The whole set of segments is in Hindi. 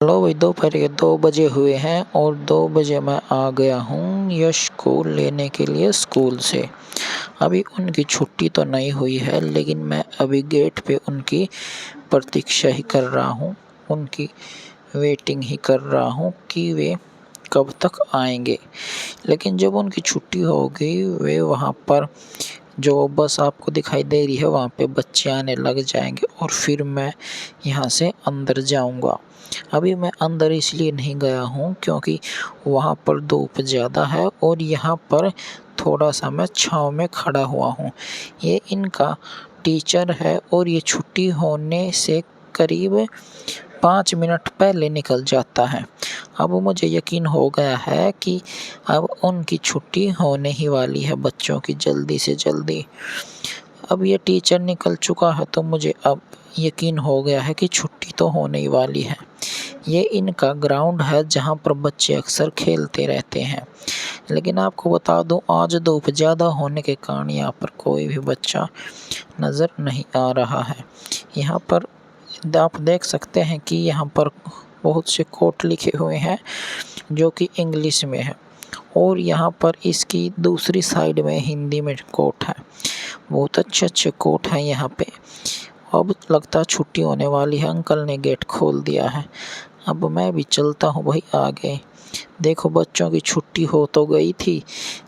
हेलो भाई, दोपहर के 2 बजे हुए हैं और 2 बजे मैं आ गया हूँ यश को लेने के लिए स्कूल से। अभी उनकी छुट्टी तो नहीं हुई है, लेकिन मैं अभी गेट पे उनकी प्रतीक्षा ही कर रहा हूँ, उनकी वेटिंग ही कर रहा हूँ कि वे कब तक आएंगे। लेकिन जब उनकी छुट्टी होगी, वे वहाँ पर जो बस आपको दिखाई दे रही है वहाँ पे बच्चे आने लग जाएंगे और फिर मैं यहाँ से अंदर जाऊँगा। अभी मैं अंदर इसलिए नहीं गया हूँ क्योंकि वहाँ पर धूप ज़्यादा है और यहाँ पर थोड़ा सा मैं छाँव में खड़ा हुआ हूँ। ये इनका टीचर है और ये छुट्टी होने से करीब 5 मिनट पहले निकल जाता है। अब मुझे यकीन हो गया है कि अब उनकी छुट्टी होने ही वाली है बच्चों की, जल्दी से जल्दी। अब ये टीचर निकल चुका है तो मुझे अब यकीन हो गया है कि छुट्टी तो होने ही वाली है। ये इनका ग्राउंड है जहाँ पर बच्चे अक्सर खेलते रहते हैं। लेकिन आपको बता दूँ, आज धूप ज़्यादा होने के कारण यहाँ पर कोई भी बच्चा नज़र नहीं आ रहा है। यहाँ पर आप देख सकते हैं कि यहाँ पर बहुत से कोट लिखे हुए हैं जो कि इंग्लिश में है और यहाँ पर इसकी दूसरी साइड में हिंदी में कोट है। बहुत अच्छे अच्छे कोट हैं यहाँ पे। अब लगता है छुट्टी होने वाली है, अंकल ने गेट खोल दिया है। अब मैं भी चलता हूँ भाई आगे। देखो, बच्चों की छुट्टी हो तो गई थी,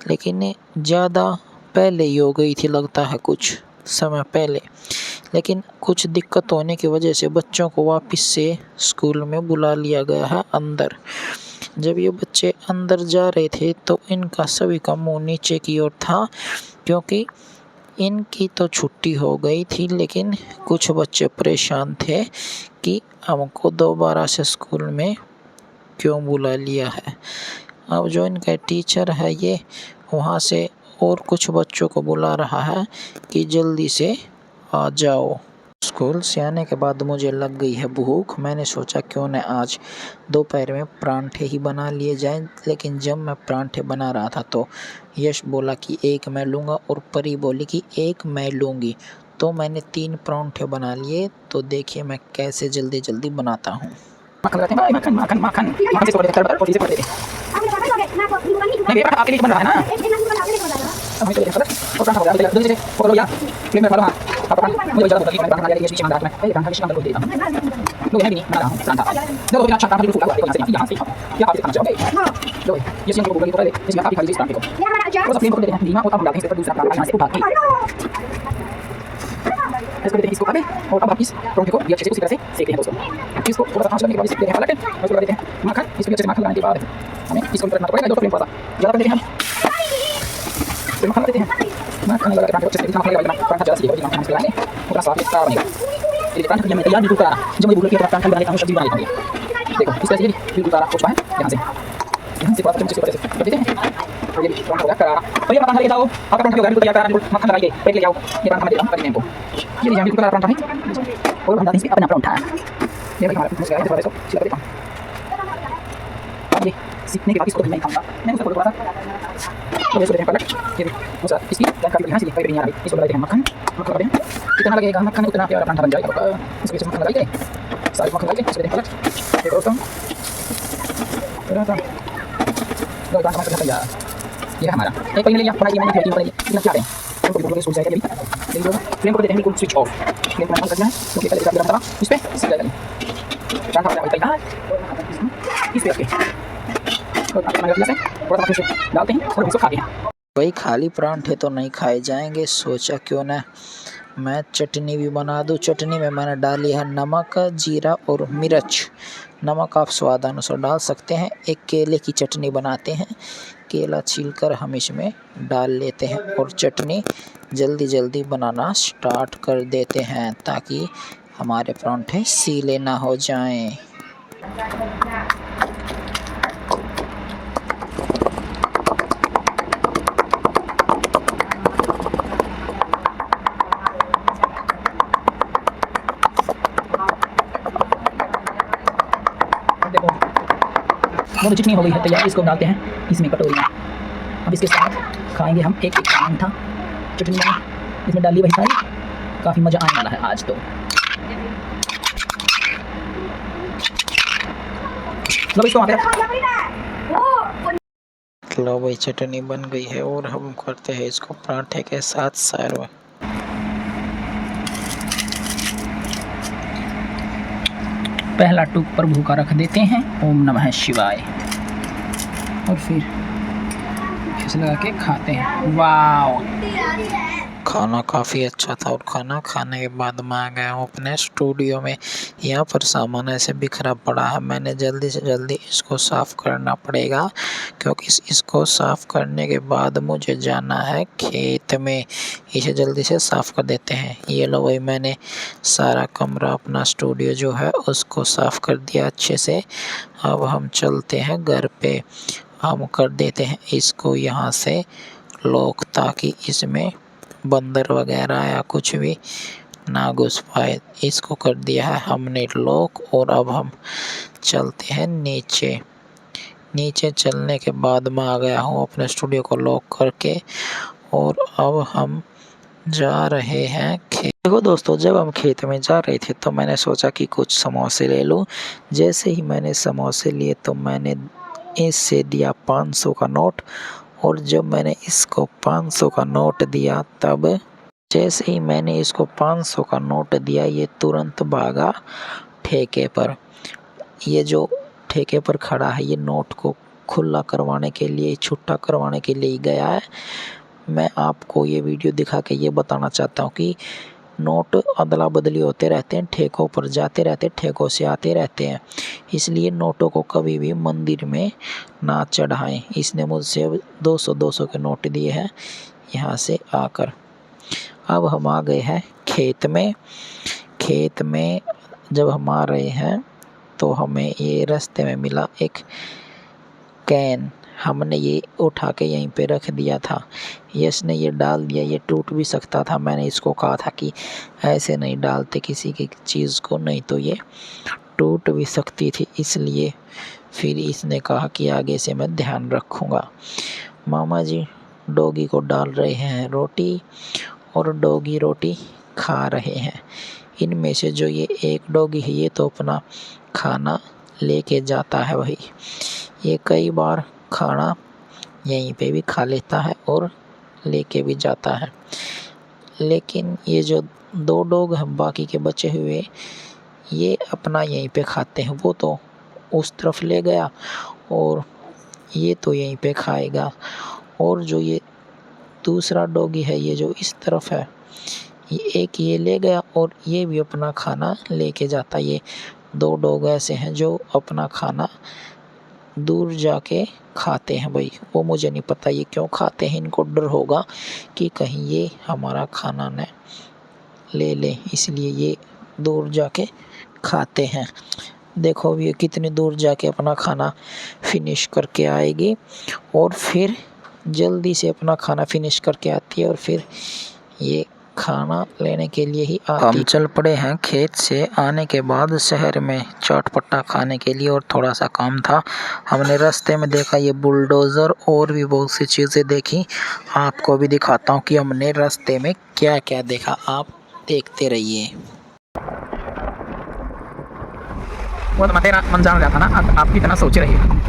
लेकिन ज़्यादा पहले ही हो गई थी, लगता है कुछ समय पहले। लेकिन कुछ दिक्कत होने की वजह से बच्चों को वापस से स्कूल में बुला लिया गया है अंदर। जब ये बच्चे अंदर जा रहे थे तो इनका सभी का मुंह नीचे की ओर था, क्योंकि इनकी तो छुट्टी हो गई थी, लेकिन कुछ बच्चे परेशान थे कि हमको दोबारा से स्कूल में क्यों बुला लिया है। अब जो इनका टीचर है ये वहाँ से और कुछ बच्चों को बुला रहा है कि जल्दी से आ जाओ। स्कूल से आने के बाद मुझे लग गई है भूख। मैंने सोचा क्यों न आज दोपहर में परांठे ही बना लिए जाएं। लेकिन जब मैं परांठे बना रहा था तो यश बोला कि एक मैं लूँगा और परी बोली कि एक मैं लूँगी। तो मैंने 3 परांठे बना लिए। तो देखिए मैं कैसे जल्दी जल्दी बनाता हूँ। मक्खन लगाते हैं, मक्खन मक्खन मक्खन मक्खन से छोड़ देते हैं और चीज़ें छोड़ देते हैं। नहीं बेटा, आपके लिए बन रहा है ना। अब हमें तो देखो और पराठा हो गया। जल्दी से पकड़ो यार, प्लेट में खा लो। हाँ आप पराठा मुझे ज़्यादा भूख लगी, मैं पराठा खा लिया, ये मंगा मैं पहले पराठा किसी अंदर को दे देता हूँ। लो मैं भी नहीं बना रहा हूँ पराठा। देखो बिना अच्छा पराठा फूला हुआ है, यहाँ से क्या आप खाना चाहोगे। लो ये सीएम को भूख लगी तो पहले इसमें आप ही खा लीजिए इस पराठे को। थोड़ा सा प्लेन पकड़ देते हैं धीमा और अब डालते हैं इस पर दूसरा पराठा यहाँ से उठा के इसको देते हैं, इसको काटें और अब आप इस पराठे को भी अच्छे से उसी तरह से सेकते हैं दोस्तों। इसको थोड़ा सा आंच लगने के बाद सेकते हैं, पलटें और उसको डाल देते हैं मक्खन। इसको अच्छे से मक्खन लगाने के बाद हमें इसको पलटना पड़ेगा। दो फ्लेम थोड़ा सा ज़्यादा कर देते हैं हम, मक्खन लगाते हैं। मक्खन लगा के पराठे को अच्छे से इतना मक्खन लगाएगा पराठा ज़्यादा सीखेगा, मक्खन लगाएंगे थोड़ा सा अच्छा बनेगा। ये पराठा मैं तैयार बिल्कुल तैयार। जब मुझे भूख लगी तो पराठा बना लेता हूँ, सब्जी बना लेता हूँ। देखो इस तरह से बिल्कुल तैयार हो चुका है। यहाँ से थोड़ा सा अच्छे से कर देते हैं और ये पराठा हो गया करारा। तो ये पराठा लेके जाओ, आपका पराठा हो गया बिल्कुल तैयार करारा, बिल्कुल मक्खन लगाइए, प्लेट ले जाओ। ये पराठा मैं देता हूँ करीब को, ये लीजिए बिल्कुल करारा पराठा है और हम डालते हैं इसमें अपना पराठा। ये भाई हमारा मुझे थोड़ा सा छिला देता हूँ। अब ये सीखने के बाद इसको नहीं खाऊंगा मैं, उसको थोड़ा सा और इसको देते हैं पलट। ये मुझे इसकी जानकारी यहाँ से करीब नहीं आ रही। इसको लगाते हैं मक्खन, मक्खन लगाते हैं कितना लगेगा मक्खन उतना प्यारा पराठा बन जाएगा। इसके बीच मक्खन लगाइए, सारे मक्खन लगाइए, इसको देते हैं पलट। ये दोस्तों थोड़ा सा दो पराठा मक्खन तैयार। ये है हमारा एक पनीर लिया, बनाइए मैंने फेंकी बनाइए इतना क्या है उनको बिल्कुल सूझ जाएगा। अभी देखिए फ्लेम को देते हैं बिल्कुल स्विच ऑफ। फ्लेम को ऑन करना है क्योंकि पहले गरम था इस पे सीख जाएगा पराठा बना तैयार। इस पे रखिए और अपना गरम से थोड़ा सा डालते हैं और इसको खाते हैं। भाई खाली परांठे तो नहीं खाए जाएंगे, सोचा क्यों ना मैं चटनी भी बना दूं। चटनी में मैंने डाली है नमक, जीरा और मिर्च। नमक आप स्वाद अनुसार डाल सकते हैं। एक केले की चटनी बनाते हैं, केला छीलकर हम इसमें डाल लेते हैं और चटनी जल्दी जल्दी बनाना स्टार्ट कर देते हैं ताकि हमारे परांठे सीले ना हो जाएं। वो चटनी हो गई है तैयार। इसको डालते हैं इसमें कटोरी में। अब इसके साथ खाएंगे हम एक पराठा चटनी में इसमें डाली भाई सारी। काफ़ी मज़ा आने वाला है आज तो। लो इसको वहाँ पे लो भाई चटनी बन गई है और हम करते हैं इसको पराठे के साथ सर्व। पहला टूक पर भूखा रख देते हैं, ओम नमः शिवाय, और फिर ऐसे लगा के खाते हैं। वाओ, खाना काफ़ी अच्छा था और खाना खाने के बाद मैं आ गया हूँ अपने स्टूडियो में। यहाँ पर सामान ऐसे बिखरा पड़ा है, मैंने जल्दी से जल्दी इसको साफ़ करना पड़ेगा क्योंकि इसको साफ़ करने के बाद मुझे जाना है खेत में। इसे जल्दी से साफ़ कर देते हैं। ये लो भाई, मैंने सारा कमरा अपना स्टूडियो जो है उसको साफ़ कर दिया अच्छे से। अब हम चलते हैं घर पे। हम कर देते हैं इसको यहाँ से लॉक ताकि इसमें बंदर वगैरह या कुछ भी ना घुस पाए। इसको कर दिया है हमने लॉक और अब हम चलते हैं नीचे। नीचे चलने के बाद मैं आ गया हूँ अपने स्टूडियो को लॉक करके और अब हम जा रहे हैं खेत। देखो दोस्तों, जब हम खेत में जा रहे थे तो मैंने सोचा कि कुछ समोसे ले लूँ। जैसे ही मैंने समोसे लिए तो मैंने इससे दिया 500 का नोट, और जब मैंने इसको 500 का नोट दिया तब जैसे ही मैंने इसको 500 का नोट दिया ये तुरंत भागा ठेके पर। ये जो ठेके पर खड़ा है ये नोट को खुला करवाने के लिए, छुट्टा करवाने के लिए गया है। मैं आपको ये वीडियो दिखा के ये बताना चाहता हूँ कि नोट अदला बदली होते रहते हैं, ठेकों पर जाते रहते, ठेकों से आते रहते हैं, इसलिए नोटों को कभी भी मंदिर में ना चढ़ाएं। इसने मुझसे 200-200 के नोट दिए हैं यहाँ से आकर। अब हम आ गए हैं खेत में। खेत में जब हम आ रहे हैं तो हमें ये रास्ते में मिला एक कैन। हमने ये उठा के यहीं पे रख दिया था। यश ने ये डाल दिया, ये टूट भी सकता था। मैंने इसको कहा था कि ऐसे नहीं डालते किसी की चीज़ को, नहीं तो ये टूट भी सकती थी, इसलिए फिर इसने कहा कि आगे से मैं ध्यान रखूँगा। मामा जी डॉगी को डाल रहे हैं रोटी और डॉगी रोटी खा रहे हैं। इनमें से जो ये एक डॉगी है ये तो अपना खाना लेके जाता है भाई। ये कई बार खाना यहीं पे भी खा लेता है और लेके भी जाता है। लेकिन ये जो 2 डॉग हैं बाकी के बचे हुए, ये अपना यहीं पे खाते हैं। वो तो उस तरफ ले गया और ये तो यहीं पे खाएगा। और जो ये दूसरा डॉगी है ये जो इस तरफ है, ये एक ये ले गया और ये भी अपना खाना लेके जाता। ये 2 डॉग ऐसे हैं जो अपना खाना दूर जाके खाते हैं भाई। वो मुझे नहीं पता ये क्यों खाते हैं, इनको डर होगा कि कहीं ये हमारा खाना न ले ले, इसलिए ये दूर जाके खाते हैं। देखो ये कितनी दूर जाके अपना खाना फिनिश करके आएगी और फिर जल्दी से अपना खाना फिनिश करके आती है और फिर ये खाना लेने के लिए ही आती। हम चल पड़े हैं खेत से आने के बाद शहर में चटपटा खाने के लिए और थोड़ा सा काम था। हमने रास्ते में देखा ये बुलडोज़र और भी बहुत सी चीज़ें देखी। आपको भी दिखाता हूँ कि हमने रास्ते में क्या क्या देखा, आप देखते रहिए। वो तो तेरा मन जान रहा था ना, आप कितना सोच रही हो।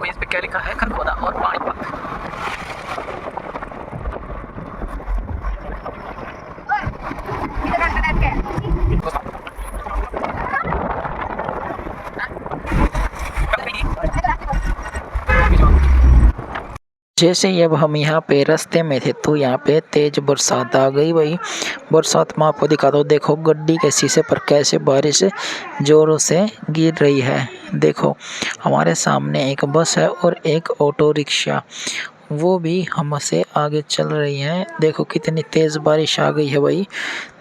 इस पे क्या लिखा है, खरखोदा और पानीपत। जैसे ही अब हम यहाँ पे रास्ते में थे तो यहाँ पे तेज बरसात आ गई भाई। बरसात में आपको दिखा दो, देखो गड्डी के शीशे पर कैसे बारिश ज़ोरों से गिर रही है। देखो हमारे सामने एक बस है और एक ऑटो रिक्शा, वो भी हमसे आगे चल रही हैं। देखो कितनी तेज़ बारिश आ गई है भाई।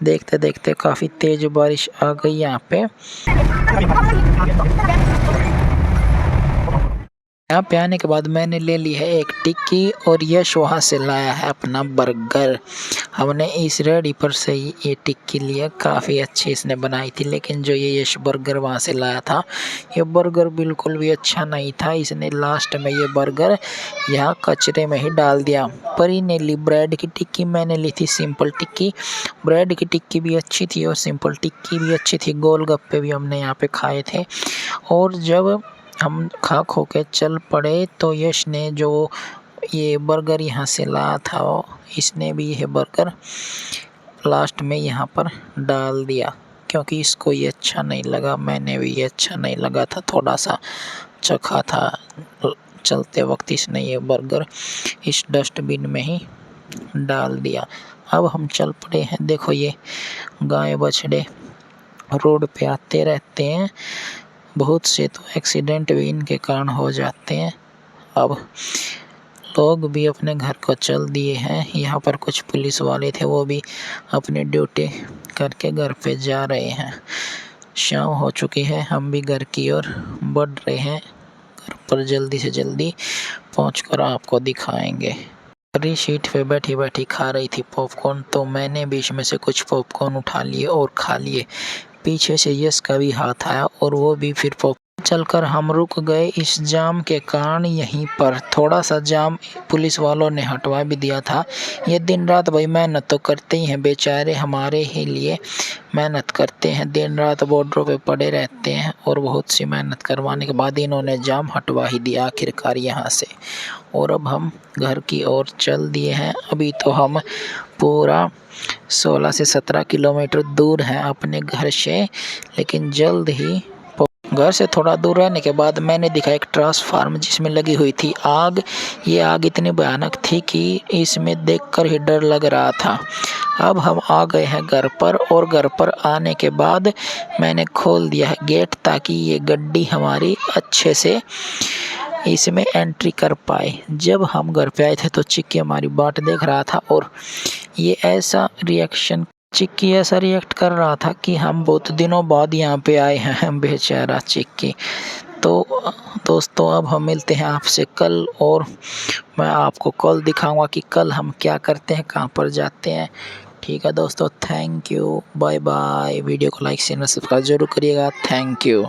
देखते देखते काफ़ी तेज़ बारिश आ गई यहाँ पे। यहाँ पे आने के बाद मैंने ले ली है एक टिक्की और यश वहाँ से लाया है अपना बर्गर। हमने इस रेडी पर से ही ये टिक्की लिया, काफ़ी अच्छी इसने बनाई थी, लेकिन जो ये यश बर्गर वहाँ से लाया था ये बर्गर बिल्कुल भी अच्छा नहीं था। इसने लास्ट में ये बर्गर यहाँ कचरे में ही डाल दिया। परी ने ली ब्रेड की टिक्की, मैंने ली थी सिंपल टिक्की। ब्रेड की टिक्की भी अच्छी थी और सिंपल टिक्की भी अच्छी थी। गोलगप्पे भी हमने यहाँ पे खाए थे। और जब हम खा खो के चल पड़े तो यश ने जो ये बर्गर यहाँ से लाया था इसने भी यह बर्गर लास्ट में यहाँ पर डाल दिया, क्योंकि इसको ये अच्छा नहीं लगा। मैंने भी ये अच्छा नहीं लगा था, थोड़ा सा चखा था चलते वक्त। इसने ये बर्गर इस डस्टबिन में ही डाल दिया। अब हम चल पड़े हैं। देखो ये गाय बछड़े रोड पे आते रहते हैं, बहुत से तो एक्सीडेंट भी इनके कारण हो जाते हैं। अब लोग भी अपने घर को चल दिए हैं। यहाँ पर कुछ पुलिस वाले थे, वो भी अपनी ड्यूटी करके घर पे जा रहे हैं। शाम हो चुकी है, हम भी घर की ओर बढ़ रहे हैं। घर पर जल्दी से जल्दी पहुँचकर आपको दिखाएंगे। परी सीट पे बैठी बैठी खा रही थी पॉपकॉर्न, तो मैंने बीच में से कुछ पॉपकॉर्न उठा लिए और खा लिए। पीछे से यश का भी हाथ आया और वो भी फिर चलकर हम रुक गए इस जाम के कारण। यहीं पर थोड़ा सा जाम पुलिस वालों ने हटवा भी दिया था। ये दिन रात भाई मेहनत तो करते ही हैं, बेचारे हमारे ही लिए मेहनत करते हैं, दिन रात बॉर्डरों पे पड़े रहते हैं। और बहुत सी मेहनत करवाने के बाद इन्होंने जाम हटवा ही दिया आखिरकार यहाँ से। और अब हम घर की ओर चल दिए हैं। अभी तो हम पूरा 16 से 17 किलोमीटर दूर हैं अपने घर से, लेकिन जल्द ही घर से थोड़ा दूर रहने के बाद मैंने देखा एक ट्रांसफार्मर जिसमें लगी हुई थी आग। ये आग इतनी भयानक थी कि इसमें देखकर ही डर लग रहा था। अब हम आ गए हैं घर पर, और घर पर आने के बाद मैंने खोल दिया है गेट ताकि ये गड्डी हमारी अच्छे से इसमें एंट्री कर पाए। जब हम घर पे आए थे तो चिक्की हमारी बाट देख रहा था, और ये चिक्की ऐसा रिएक्ट कर रहा था कि हम बहुत दिनों बाद यहाँ पे आए हैं, बेचारा चिक्की। तो दोस्तों अब हम मिलते हैं आपसे कल, और मैं आपको कल दिखाऊंगा कि कल हम क्या करते हैं, कहाँ पर जाते हैं। ठीक है दोस्तों, thank you, bye bye. Video को लाइक शेयर सब्सक्राइब जरूर करिएगा। Thank you.